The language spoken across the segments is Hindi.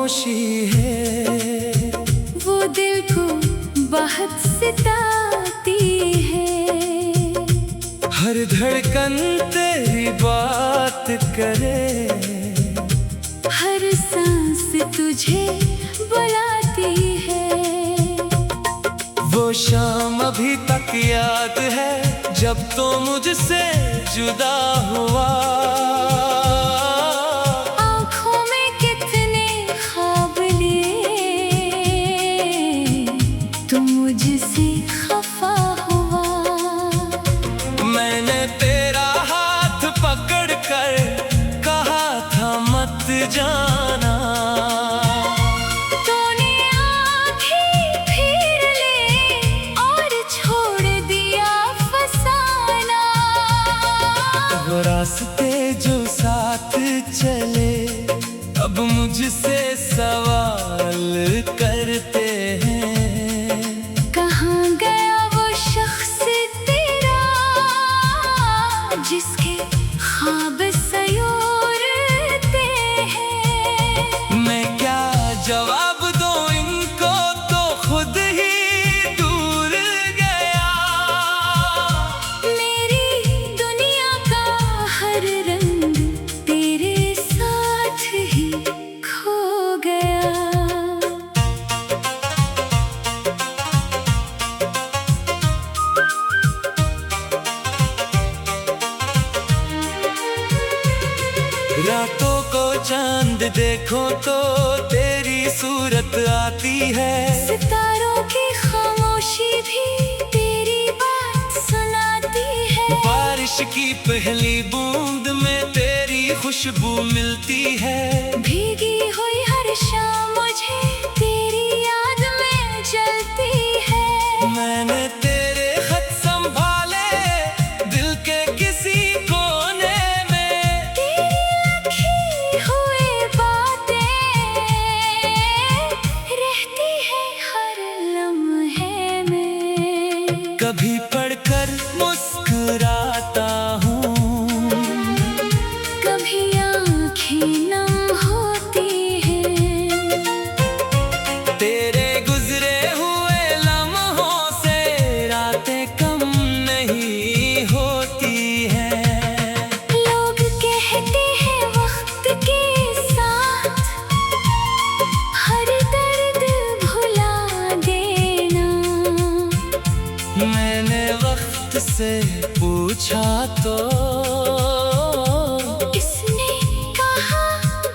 खामोशी है, वो दिल को बहुत सताती है। हर धड़कन तेरी बात करे, हर सांस तुझे बुलाती है। वो शाम अभी तक याद है जब तो मुझसे जुदा हुआ। आँखों में कितने ख्वाब लिए, तू मुझसे खफा हुआ। मैंने तेरा हाथ पकड़ कर कहा था मत जाना, तूने आँखें फिर ले और छोड़ दिया फसाना। वो रास्ते जो साथ चले अब मुझसे सवाल करते हैं। कहाँ गया वो शख्स तेरा, जिसके ख्वाब सयोरते हैं। मैं क्या जवाब दूं इनको, तो खुद ही दूर गया। मेरी दुनिया का हर रंग तेरे साथ ही खो गया। रातों को चांद देखो तो तेरी सूरत आती है। सितारों की खामोशी भी तेरी बात सुनाती है। बारिश की पहली बूंद में तेरी खुशबू मिलती है। भीगी हुई हर शाम मुझे तेरी याद में जलती है। मैंने तेरे खत संभाले दिल के किसी कोने में। तेरी लिखी हुई बातें रहती है हर लम्हे में। कभी पढ़कर मुस्कुराता हूँ, कभी आँखें नम होती हैं। तेरे गुजरे हुए लम्हों से रातें कम नहीं होती हैं। लोग कहते हैं वक्त के साथ हर दर्द भुला देना। मैंने वक्त से पूछा तो इसने कहा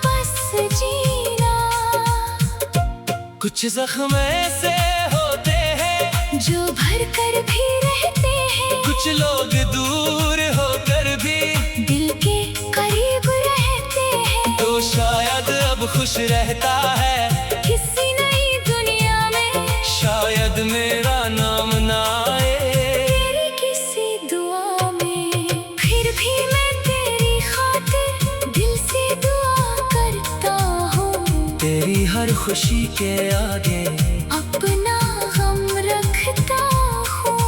बस जीना। कुछ जख्म ऐसे होते हैं जो भर कर भी रहते हैं, कुछ लोग दूर होकर भी दिल के करीब रहते हैं। तो शायद अब खुश रहता है किसी नई दुनिया में शायद मेरा नाम ना आए। तेरी किसी दुआ में फिर भी मैं तेरी खातिर दिल से दुआ करता हूँ। तेरी हर खुशी के आगे अपना गम रखता हूँ।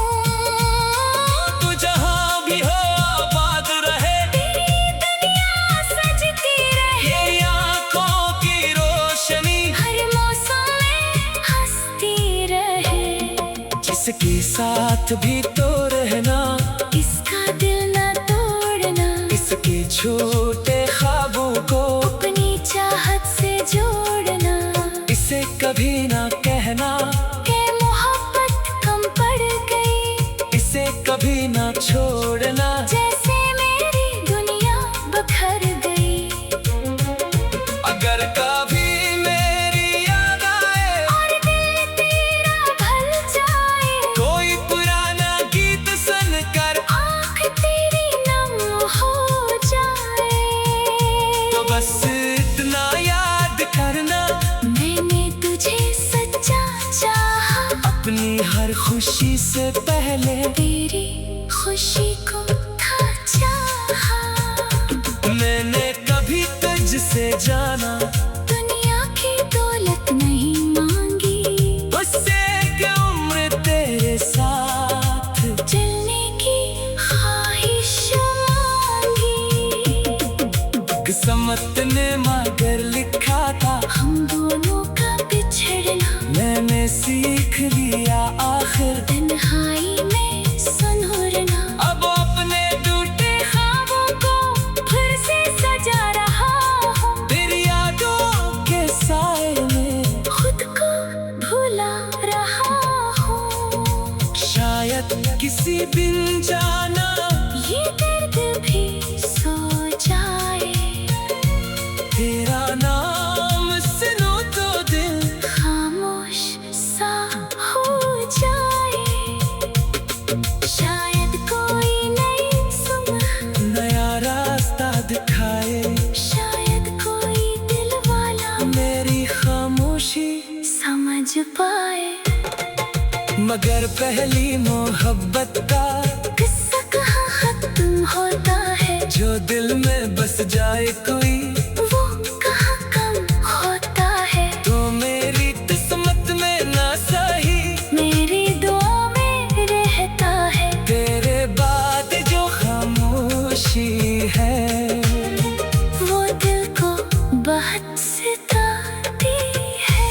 तू जहाँ भी हो आबाद रहे, तेरी दुनिया सजती रहे, तेरी आँखों की रोशनी हर मौसम में हंसती रहे। जिसके साथ भी तो रहना, इसका दिल न तोड़ना, इसके छोटे ख्वाबों को अपनी चाहत से जोड़ना। इसे कभी ना कहना के मोहब्बत कम पड़ गई, इसे कभी ना छोड़ना। जैसे मेरी दुनिया बखर गई। अगर कभी मेरी याद आए और दिल तेरा भल जाए, कोई पुराना गीत सुनकर आँख तेरी नम हो जाए, तो बस इतना याद करना, मैंने तुझे सच्चा चाहा। अपनी हर खुशी से पहले तेरी खुशी को था चाहा। मैंने कभी तुझसे जाना, दुनिया की दौलत नहीं मांगी, उससे एक उम्र तेरे साथ चलने की ख्वाहिश मांगी। किस्मत ने मगर लिखा था हम दोनों मैंने सीख लिया आखिर तन्हाई में सुनहरना। अब अपने टूटे ख्वाबों को फिर से सजा रहा हूँ। तेरी यादों के साए में खुद को भुला रहा हूँ। शायद किसी दिन जाना ये दर्द भी सो जाए। तेरा नाम सुनो तो दिल खामोश सा हो जाए। शायद कोई नई सुबह नया रास्ता दिखाए। शायद कोई दिल वाला मेरी खामोशी समझ पाए। मगर पहली मोहब्बत का किस्सा कहाँ खत्म होता है। जो दिल में बस जाए कोई वो कहाँ कम होता है। तो मेरी किस्मत में ना सही मेरी दुआ में रहता है। तेरे बाद जो खामोशी है वो दिल को बहुत सताती है।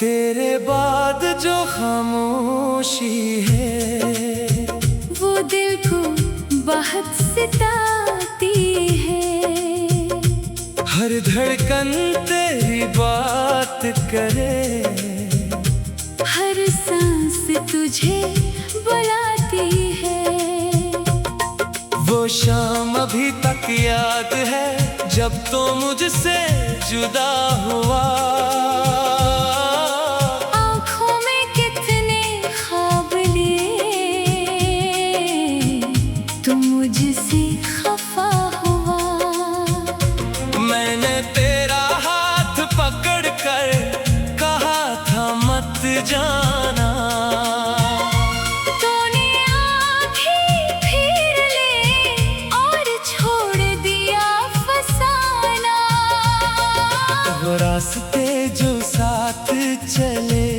तेरे बाद जो खामोशी है वो दिल को बहुत सताती है। हर धड़कन तेरी बात करे। हर सांस तुझे बुलाती है। वो शाम अभी तक याद है जब तो मुझसे जुदा हुआ। आँखों में कितने ख्वाब लिए तू मुझसे खफा हुआ। मैंने तेरा हाथ पकड़ कर कहा था मत जाना। तूने आँखें फिर ले और छोड़ दिया फसाना। वो रास्ते जो साथ चले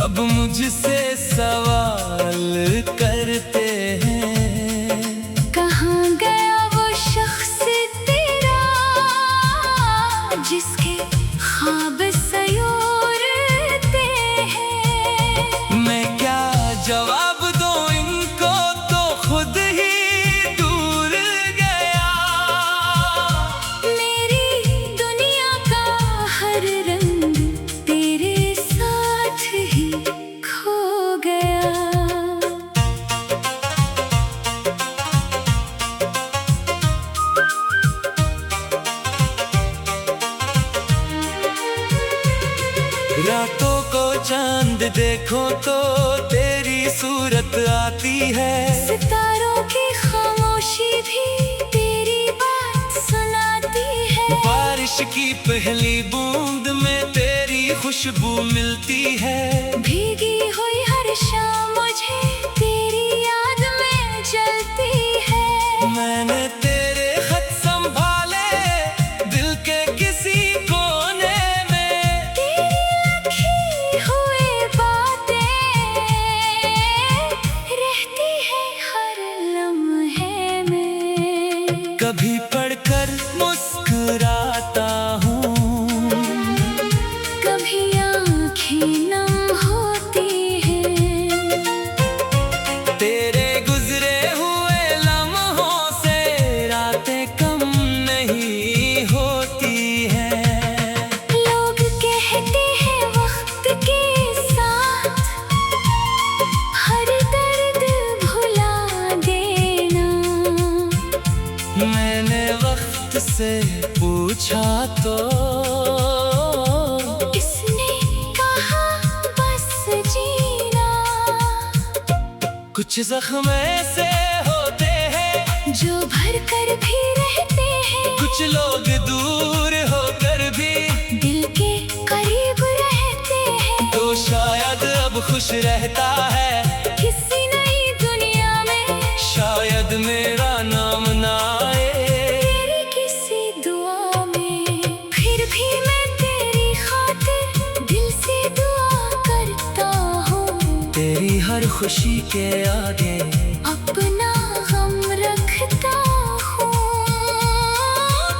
अब मुझसे सवाल करते हैं। कहाँ गया वो शख्स तेरा जिसके ख्वाब सयोरते हैं। मैं क्या जवाब दूं इनको तो खुद ही दूर गया। मेरी दुनिया का हर रंग तेरे साथ ही खो गया। रातों को चांद देखो तो तेरी सूरत आती है। सितारों की खामोशी भी तेरी बात सुनाती है। बारिश की पहली बूंद में तेरी खुशबू मिलती है। भीगी हुई हर शाम मुझे तेरी याद में जलती है। मैंने तेरे खत संभाले दिल के किसी कोने में। तेरी लिखी हुई बातें रहती है हर लम्हे में। कभी पढ़कर मुस्कुराता हूँ। कभी आँखें नम होती हैं। तेरे गुजरे हुए लम्हों से रातें कम नहीं होती हैं। लोग कहते हैं वक्त के साथ हर दर्द भुला देना। मैंने वक्त से पूछा तो इसने कहा बस जीना। कुछ जख्म ऐसे होते हैं जो भर कर भी रहते हैं, कुछ लोग दूर होकर भी दिल के करीब रहते हैं। तो शायद अब खुश रहता है किसी नई दुनिया में, शायद मेरा नाम ना आए तेरी किसी दुआ में। फिर भी मैं तेरी खातिर दिल से दुआ करता हूँ, तेरी हर खुशी के आगे अपना गम रखता हूँ।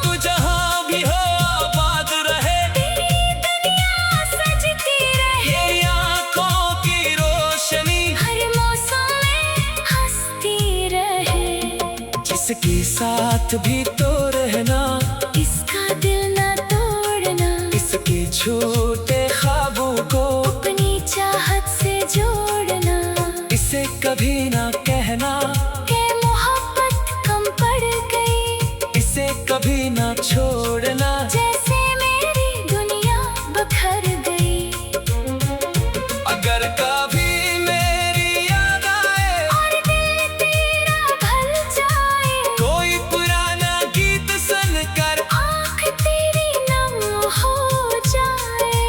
तू जहाँ भी हो आबाद रहे, तेरी दुनिया सजती रहे, तेरी आँखों की रोशनी हर मौसम में हंसती रहे। जिसके साथ भी तो रहना, इसका दिल ना तोड़ना, इसके छोटे ख्वाबों को अपनी चाहत से जोड़ना। इसे कभी ना कहना के मोहब्बत कम पड़ गई, इसे कभी ना छोड़ना। जैसे मेरी दुनिया बखर गई। अगर कभी मेरी याद आए और दिल तेरा भर जाए, कोई पुराना गीत सुनकर आँख तेरी नम हो जाए,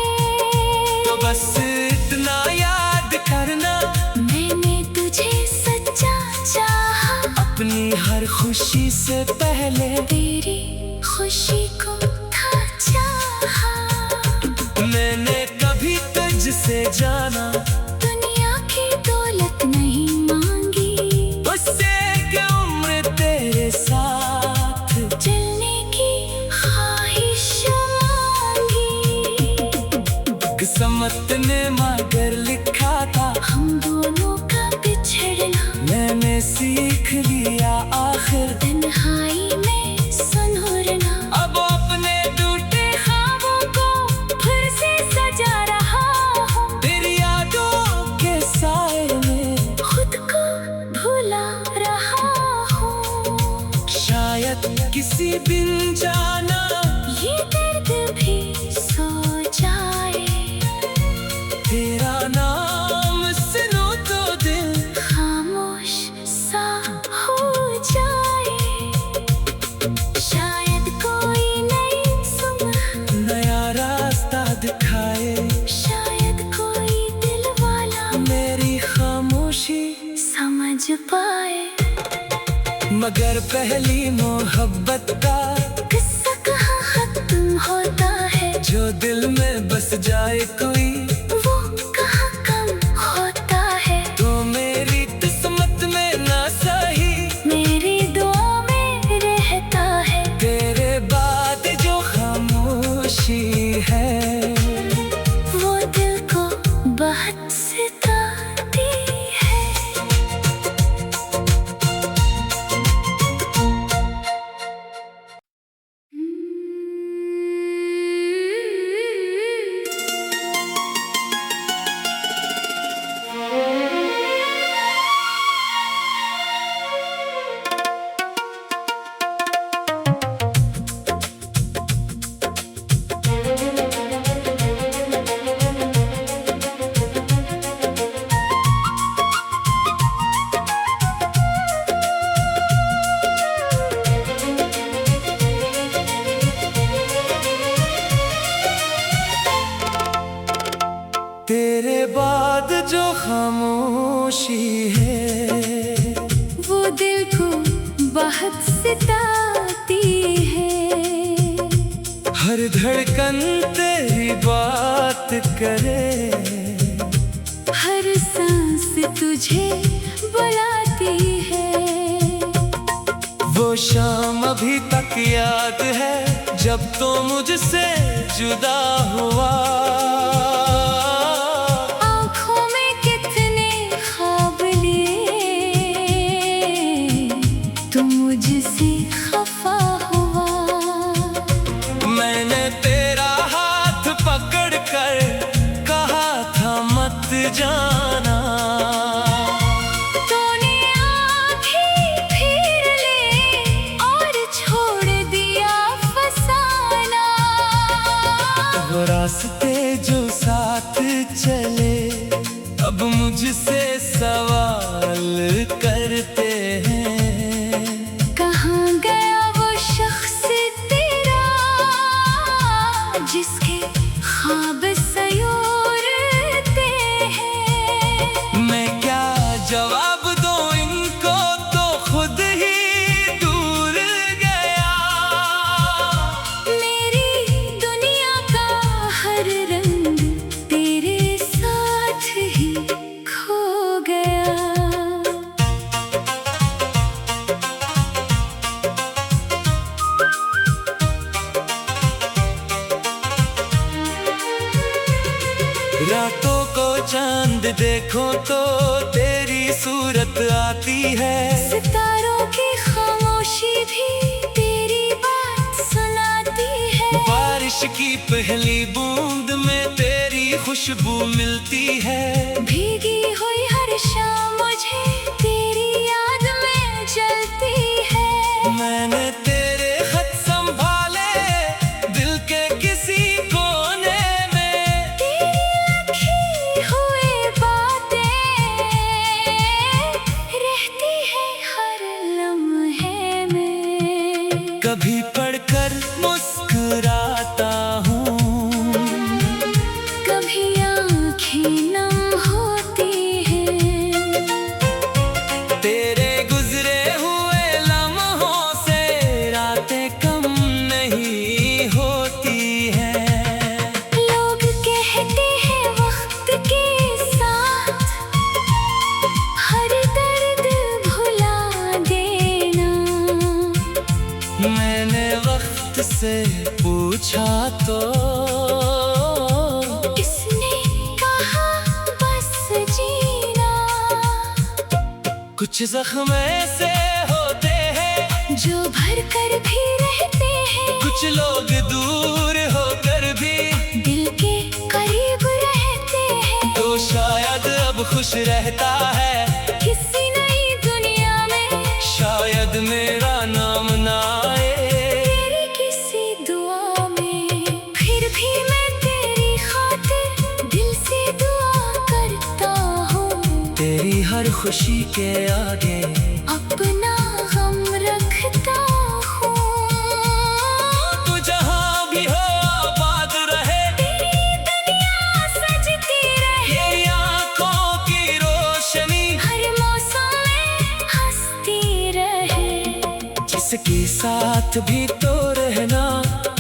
तो बस इतना याद करना, मैंने तुझे सच्चा चाहा। अपनी हर खुशी से पहले तेरी खुशी को था चाहा। मैंने कभी तुझसे जाना, दुनिया की दौलत नहीं मांगी, उससे कि उम्र तेरे साथ चलने की ख्वाहिश मांगी। किस्मत ने मगर लिखा था हम दोनों का बिछड़ना, मैंने सीख लिया आखिर तन्हाई में सुनहरना। अब अपने टूटे ख्वाबों को फिर से सजा रहा हूँ, तेरी यादों के साए में खुद को भुला रहा हूँ। शायद किसी दिन जाना ये दर्द भी सो जाए, तेरा नाम सुनो तो दिल खामोश सा हो जाए। शायद कोई नई सुबह, नया रास्ता दिखाए, शायद कोई दिल वाला मेरी खामोशी समझ पाए। मगर पहली मोहब्बत का किस्सा कहाँ खत्म होता है, जो दिल में बस जाए कोई वो कहाँ कम होता है। तो मेरी किस्मत में ना सही, मेरी दुआ में रहता है, तेरे बाद जो खामोशी है वो दिल को बहुत सताती है। तेरे बाद जो खामोशी है वो दिल को बहुत सताती है। हर धड़कन तेरी बात करे, हर सांस तुझे बुलाती है। वो शाम अभी तक याद है जब तो मुझसे जुदा हुआ। आँखों में कितने ख्वाब लिए, तू मुझसे खफा हुआ। मैंने तेरा हाथ पकड़ कर कहा था मत जाना, तूने आँखें फेर ले और छोड़ दिया फसाना। वो रास्ते जो साथ चले अब मुझसे सवाल करते हैं। कहाँ गया वो शख्स तेरा जिसके ख्वाब सयोरते हैं। मैं क्या जवाब दूं इनको, तो खुद ही दूर गया। मेरी दुनिया का हर रंग तेरे साथ ही खो गया। रातों को चांद देखो तो तेरी सूरत आती है। सितारों की खामोशी भी तेरी बात सुनाती है। बारिश की पहली बूंद में तेरी खुशबू मिलती है। भीगी हुई हर शाम मुझे तेरी याद में जलती है। मैंने तेरे खत संभाले दिल के किसी कोने में। तेरी लिखी हुई बातें रहती है हर लम्हे में। कभी पढ़कर मुस्कुराता हूँ, कभी आँखें नम होती हैं। तेरे गुजरे हुए लम्हों से रातें कम नहीं होती हैं। लोग कहते हैं वक्त के साथ हर दर्द भुला देना। मैंने वक्त से पूछा तो इसने कहा बस जीना। कुछ जख्म ऐसे होते हैं, जो भर कर भी रहते हैं। कुछ लोग दूर होकर भी दिल के करीब रहते हैं। तो शायद अब खुश रहता है। किसी नई दुनिया में शायद मेरा नाम ना आए। तेरी किसी दुआ में फिर भी मैं तेरी खातिर दिल से दुआ करता हूँ। तेरी हर खुशी के आगे अपना गम रखता हूँ। तू जहाँ भी हो आबाद रहे। तेरी दुनिया सजती रहे। तेरी आँखों की रोशनी हर मौसम में हंसती रहे। जिसके साथ भी तो रहना,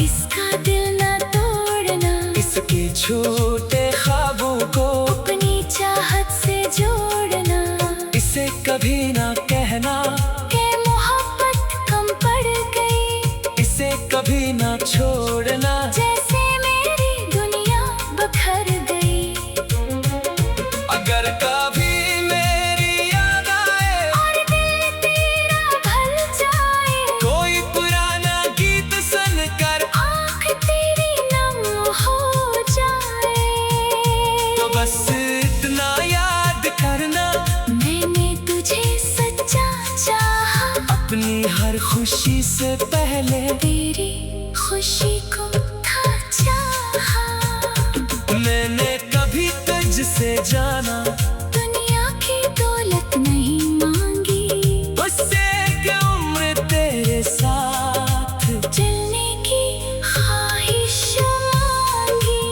इसका दिल ना तोड़ना। इसके छोटे ख्वाबों को अपनी चाहत से जोड़ना। इसे कभी ना कहना के मोहब्बत कम पड़ गई। इसे कभी ना छोड़ना। जैसे मेरी दुनिया बखर गई। अगर कभी मेरी याद आए और दिल तेरा भर जाए। कोई पुराना गीत सुनकर आँख तेरी नम हो जाए। तो बस इतना याद करना, मैंने तुझे सच्चा चाहा। अपनी हर खुशी से पहले तेरी खुशी को था चाहा। मैंने कभी तुझसे जाना, दुनिया की दौलत नहीं मांगी। उससे कि उम्र तेरे साथ चलने की ख्वाहिश मांगी।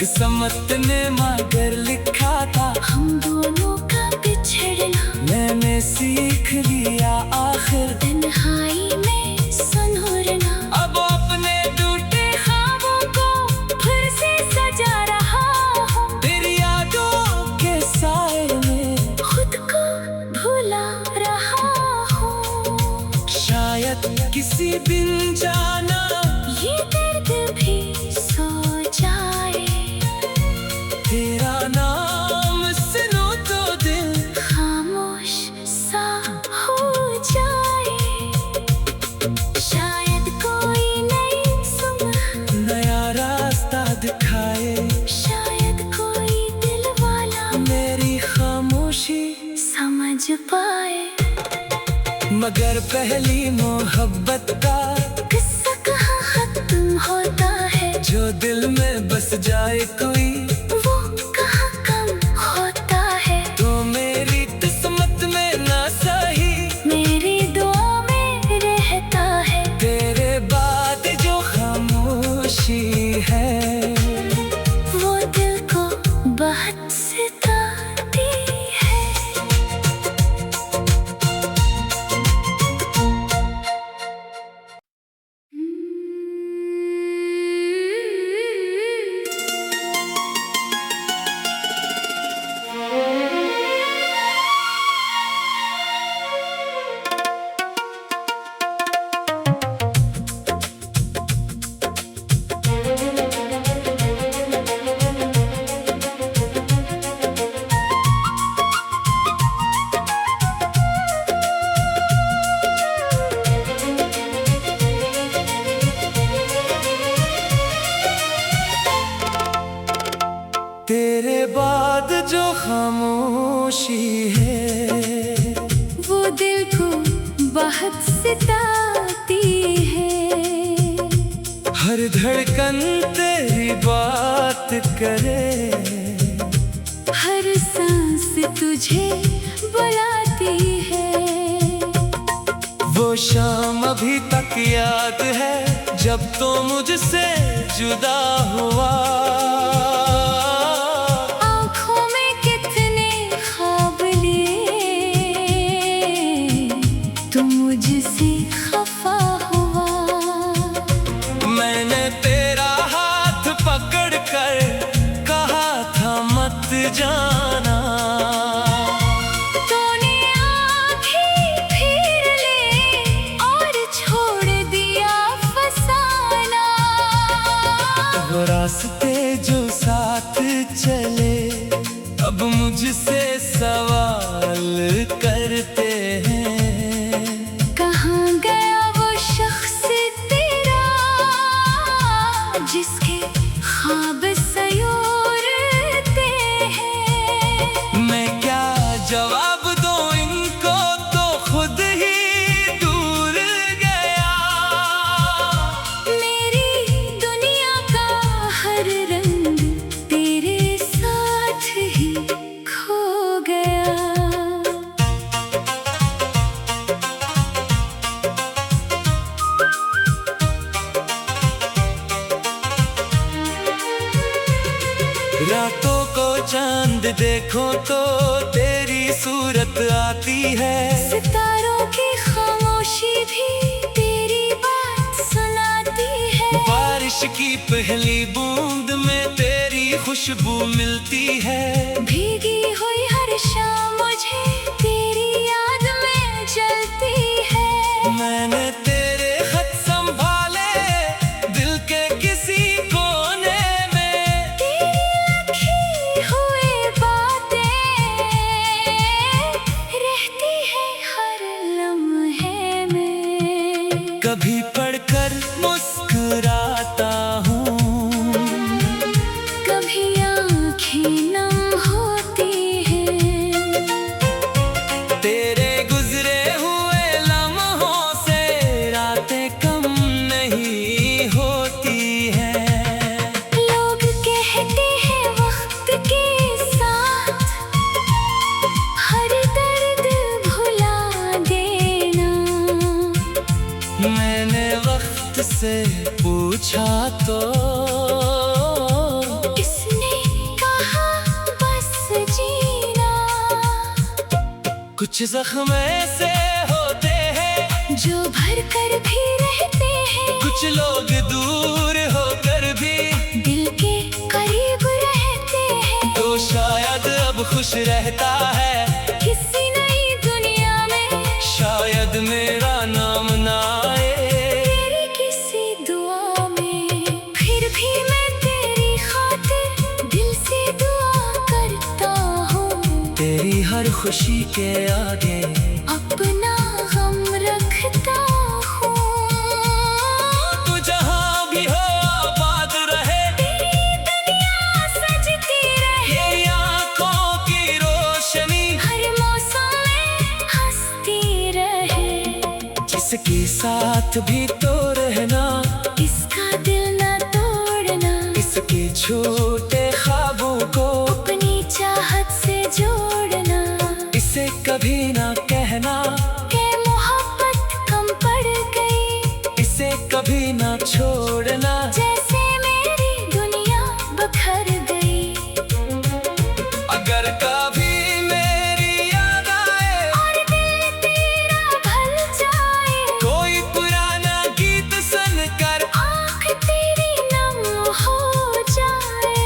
किस्मत ने मगर लिखा था हम दोनों का बिछड़ना। मैंने सीख लिया आखिर तन्हाई में सुनहरना। अब अपने टूटे ख्वाबों को फिर से सजा रहा हूँ। तेरी यादों के साए में खुद को भुला रहा हूँ। शायद किसी दिन जाना ये दर्द भी सो जाए। तेरा नाम सुनो तो दिल खामोश सा हो जाए। शायद कोई नई सुबह नया रास्ता दिखाए। शायद कोई दिल वाला मेरी खामोशी समझ पाए। मगर पहली मोहब्बत का किस्सा कहाँ खत्म होता है। जो दिल में बस जाए कोई वो कहाँ कम होता है। तो मेरी खामोशी है, वो दिल को बहुत सताती है। हर धड़कन तेरी बात करे, हर सांस तुझे बुलाती है। वो शाम अभी तक याद है जब तो मुझसे जुदा हुआ। आँखों में कितने ख्वाब लिए, तू मुझसे खफा हुआ। मैंने तेरा हाथ पकड़ कर कहा था मत जाना, रास्ते जो साथ चले अब मुझसे सवाल करते हैं। कहाँ गया वो शख्स तेरा जिसके ख्वाब सयोरते हैं। मैं क्या जवाब दूं इनको, तो खुद ही दूर गया। हर रंग तेरे साथ ही खो गया। रातों को चांद देखो तो तेरी सूरत आती है। सितारों की खामोशी भी तेरी बात सुनाती है। बारिश की पहली बूंद में तेरी खुशबू मिलती है। भीगी हुई हर शाम मुझे तेरी याद में जलती है। मैंने तेरे खत संभाले दिल के किसी कोने में। तेरी लिखी हुई बातें रहती है हर लम्हे में। कभी पढ़कर मुस्कुराता हूँ, कभी आँखें नम होती हैं। तेरे गुजरे हुए लम्हों से रातें कम नहीं होती हैं। लोग कहते हैं वक्त के साथ हर दर्द भुला देना। मैंने वक्त से पूछा तो इसने कहा बस जीना। कुछ जख्म ऐसे होते हैं जो भर कर भी रहते हैं। कुछ लोग दूर होकर भी दिल के करीब रहते हैं। तो शायद अब खुश रहता है किसी नई दुनिया में। शायद मेरा नाम ना आए तेरी किसी दुआ में। फिर भी मैं तेरी खातिर दिल से दुआ करता हूँ। तेरी हर खुशी के आगे अपना गम रखता हूँ। तू जहाँ भी हो आबाद रहे, तेरी दुनिया सजती रहे। तेरी आँखों की रोशनी हर मौसम में हंसती रहे। जिसके साथ भी तो रहना, इसका दिल न तोड़ना। इसके छोटे ख्वाबों को अपनी चाहत से जोड़ना। इसे कभी ना कहना के मोहब्बत कम पड़ गई। इसे कभी ना छोड़ना। जैसे मेरी दुनिया बखर गई। अगर कभी मेरी याद आए और दिल तेरा भल जाए। कोई पुराना गीत सुनकर आँख तेरी नम हो जाए।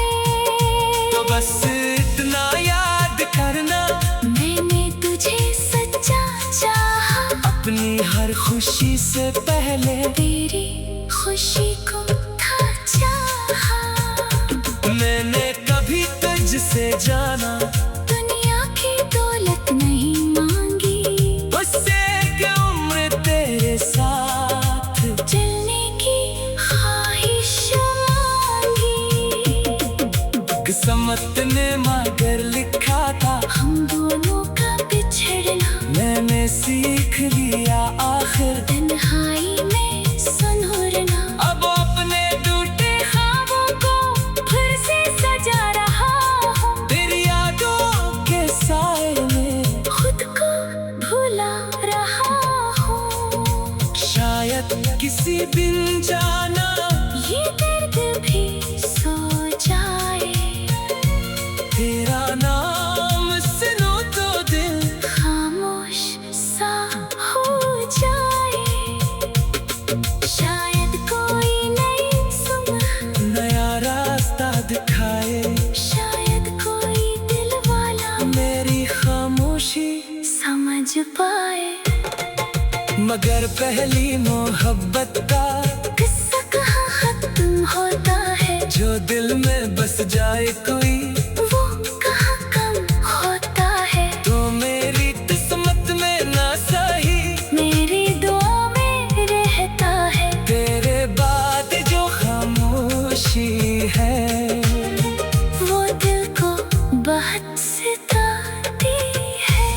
तो बस इतना याद करना, मैंने तुझे सच्चा चाहा। अपनी हर खुशी से पहले तेरी खुशी को था चाहा। मैंने कभी तुझसे जाना, दुनिया की दौलत नहीं मांगी। उससे कि उम्र तेरे साथ चलने की ख्वाहिश मांगी। किस्मत ने मगर लिखा था हम दोनों किसी बिन जाना, ये दर्द भी सो जाए। तेरा नाम सुनो तो दिल खामोश सा हो जाए। शायद कोई नई सुबह नया रास्ता दिखाए, शायद कोई दिल वाला मेरी खामोशी समझ पाए। मगर पहली मोहब्बत का किस्सा कहाँ खत्म होता है, जो दिल में बस जाए कोई वो कहाँ कम होता है। तो मेरी किस्मत में ना सही, मेरी दुआ में रहता है। तेरे बाद जो खामोशी है, वो दिल को बहुत सताती है।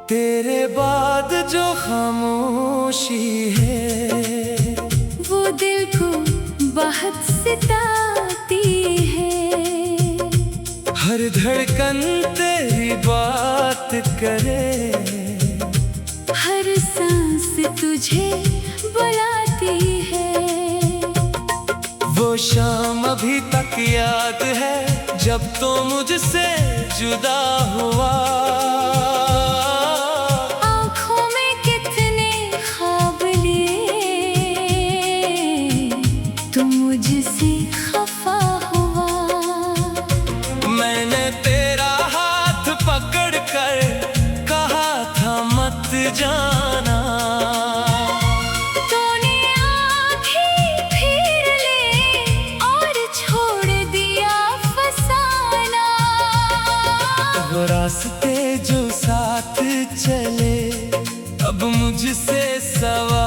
तेरे बाद जो खामोशी है, वो दिल को बहुत सताती है। हर धड़कन तेरी बात करे, हर सांस तुझे बुलाती है। वो शाम अभी तक याद है, जब तो मुझसे जुदा हुआ। आँखों में कितने ख्वाब लिए, तू मुझसे खफा हुआ। मैंने तेरा हाथ पकड़ कर कहा था मत जाना, तूने आँखें फिर ले और छोड़ दिया फसाना। वो रास्ते जो साथ चले, अब मुझसे सवाल